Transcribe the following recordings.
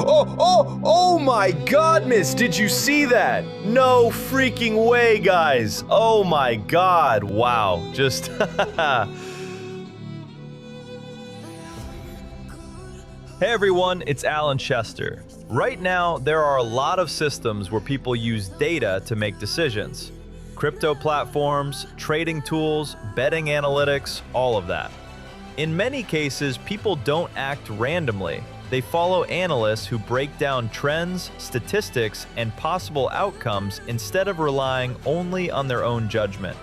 Oh my goodness, did you see that? No freaking way, guys. Oh my god, wow, just Hey everyone, it's Alan Chester. Right now, there are a lot of systems where people use data to make decisions. Crypto platforms, trading tools, betting analytics, all of that. In many cases, people don't act randomly. They follow analysts who break down trends, statistics, and possible outcomes instead of relying only on their own judgment.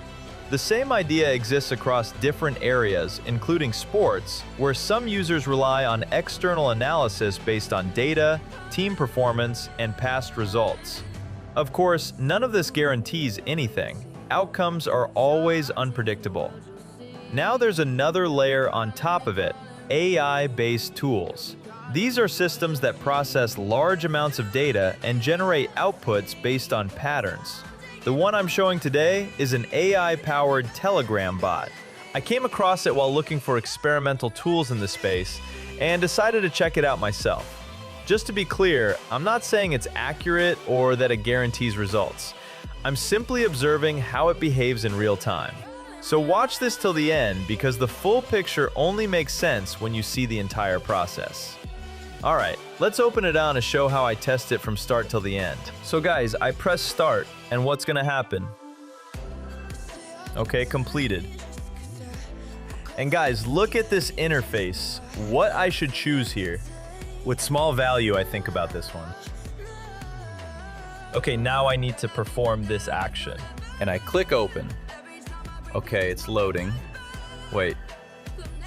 The same idea exists across different areas, including sports, where some users rely on external analysis based on data, team performance, and past results. Of course, none of this guarantees anything. Outcomes are always unpredictable. Now there's another layer on top of it, AI-based tools. These are systems that process large amounts of data and generate outputs based on patterns. The one I'm showing today is an AI-powered Telegram bot. I came across it while looking for experimental tools in this space and decided to check it out myself. Just to be clear, I'm not saying it's accurate or that it guarantees results. I'm simply observing how it behaves in real time. So watch this till the end because the full picture only makes sense when you see the entire process. Alright, let's open it on to show how I test it from start till the end. So guys, I press start, and what's gonna happen? Okay, completed. And guys, look at this interface. What I should choose here. With small value, I think about this one. Okay, now I need to perform this action. And I click open. Okay, it's loading. Wait,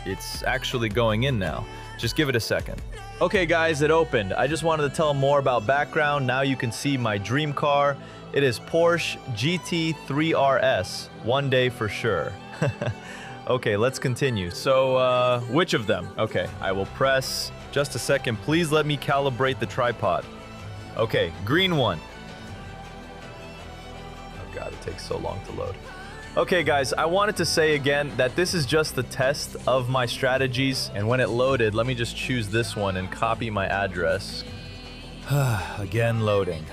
it's actually going in now. Just give it a second. Okay guys, it opened. I just wanted to tell more about background. Now you can see my dream car. It is Porsche GT3 RS. One day for sure. Okay, let's continue. So, which of them? Okay, I will press. Just a second, please let me calibrate the tripod. Okay, green one. Oh god, it takes so long to load. Okay guys, I wanted to say again that this is just the test of my strategies, and when it loaded, let me just choose this one and copy my address. Again loading.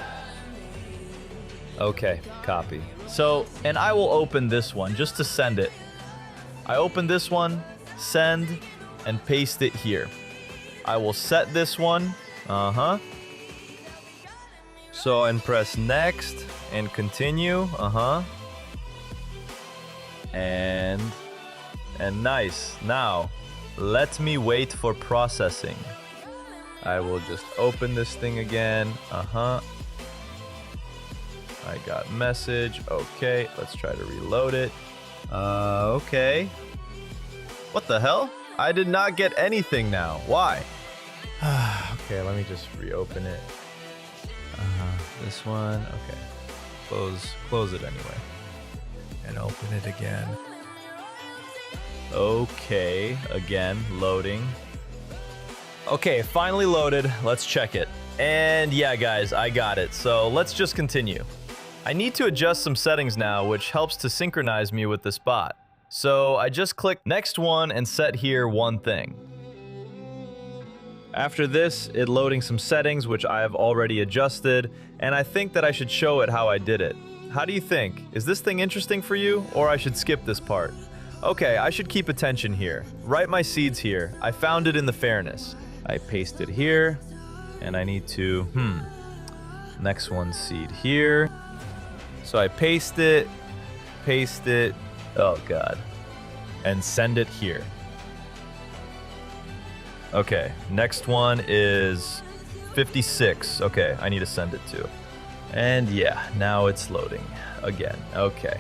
Okay, copy. So, and I will open this one just to send it. I open this one, send, and paste it here. I will set this one, So, and press next, and continue, And nice. Now, let me wait for processing. I will just open this thing again. I got message. Okay, let's try to reload it. Okay. What the hell? I did not get anything now. Why? Okay, let me just reopen it. This one. Okay. Close it anyway. And open it again. Okay, again, loading. Okay, finally loaded. Let's check it. And yeah, guys, I got it. So let's just continue. I need to adjust some settings now, which helps to synchronize me with this bot. So I just click next one and set here one thing. After this, it loading some settings, which I have already adjusted, and I think that I should show it how I did it. How do you think? Is this thing interesting for you, or I should skip this part? Okay, I should keep attention here. Write my seeds here. I found it in the fairness. I paste it here, and I need to, next one seed here. So I paste it, oh god, and send it here. Okay, next one is 56. Okay, I need to send it to. And yeah, now it's loading again. Okay.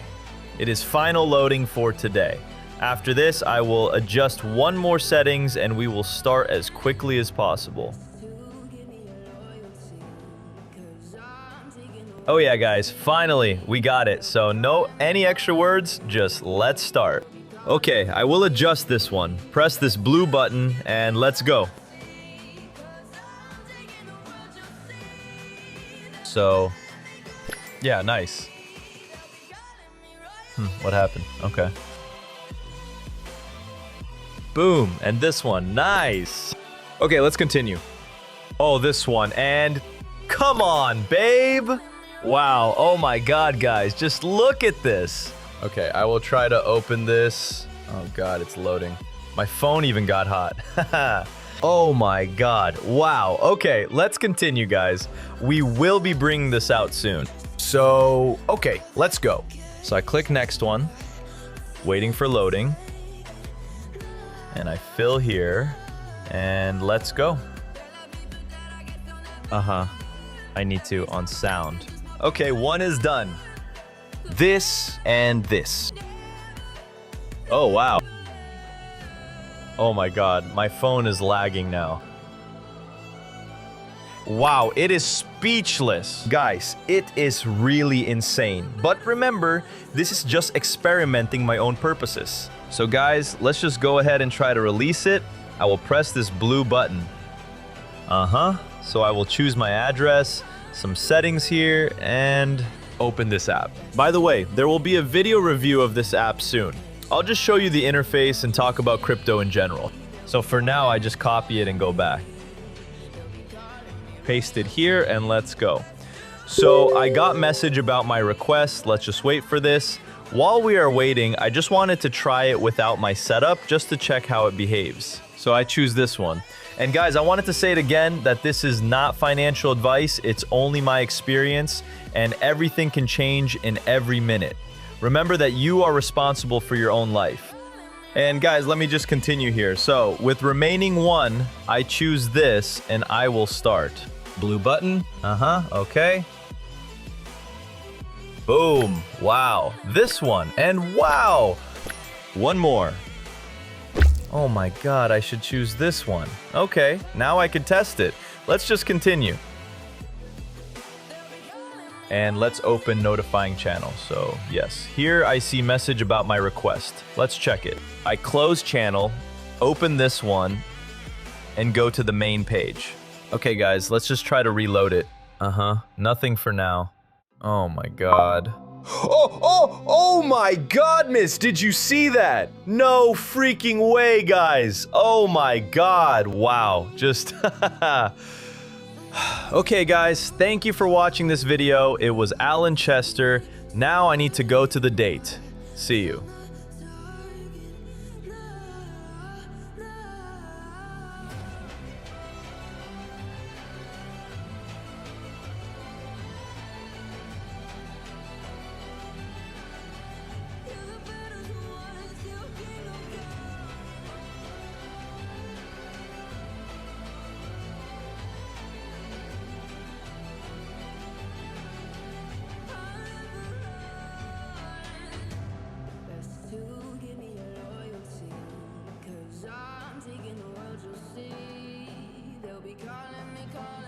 It is final loading for today. After this, I will adjust one more settings and we will start as quickly as possible. Oh yeah, guys, finally, we got it. So no any extra words, just let's start. Okay, I will adjust this one. Press this blue button and let's go. So, yeah, nice. What happened? Okay. Boom, and this one, nice. Okay, let's continue. Oh, this one. And come on, babe. Wow. Oh my God, guys. Just look at this. Okay, I will try to open this. Oh God, it's loading. My phone even got hot. Oh my God. Wow. Okay, let's continue, guys. We will be bringing this out soon. So, okay, let's go. So I click next one, waiting for loading. And I fill here, and let's go. I need to on sound. Okay, one is done. This and this. Oh, wow. Oh my God, my phone is lagging now. Wow, it is speechless. Guys, it is really insane. But remember, this is just experimenting my own purposes. So guys, let's just go ahead and try to release it. I will press this blue button. So I will choose my address, some settings here, and open this app. By the way, there will be a video review of this app soon. I'll just show you the interface and talk about crypto in general. So for now, I just copy it and go back. Paste it here and let's go. So I got message about my request. Let's just wait for this. While we are waiting, I just wanted to try it without my setup just to check how it behaves. So I choose this one. And guys, I wanted to say it again that this is not financial advice. It's only my experience and everything can change in every minute. Remember that you are responsible for your own life. And guys, let me just continue here. So with remaining one, I choose this and I will start. Blue button. Okay. Boom. Wow. This one. And wow. One more. Oh my God, I should choose this one. Okay, now I can test it. Let's just continue. And let's open notifying channel. So yes, here I see message about my request. Let's check it. I close channel, open this one, and go to the main page. Okay guys, let's just try to reload it. Nothing for now. Oh my God. Oh my godness, did you see that? No freaking way, guys. Oh my God, wow, just Okay guys, thank you for watching this video. It was Alan Chester. Now I need to go to the date. See you. Taking the world, you'll see. They'll be calling me, calling.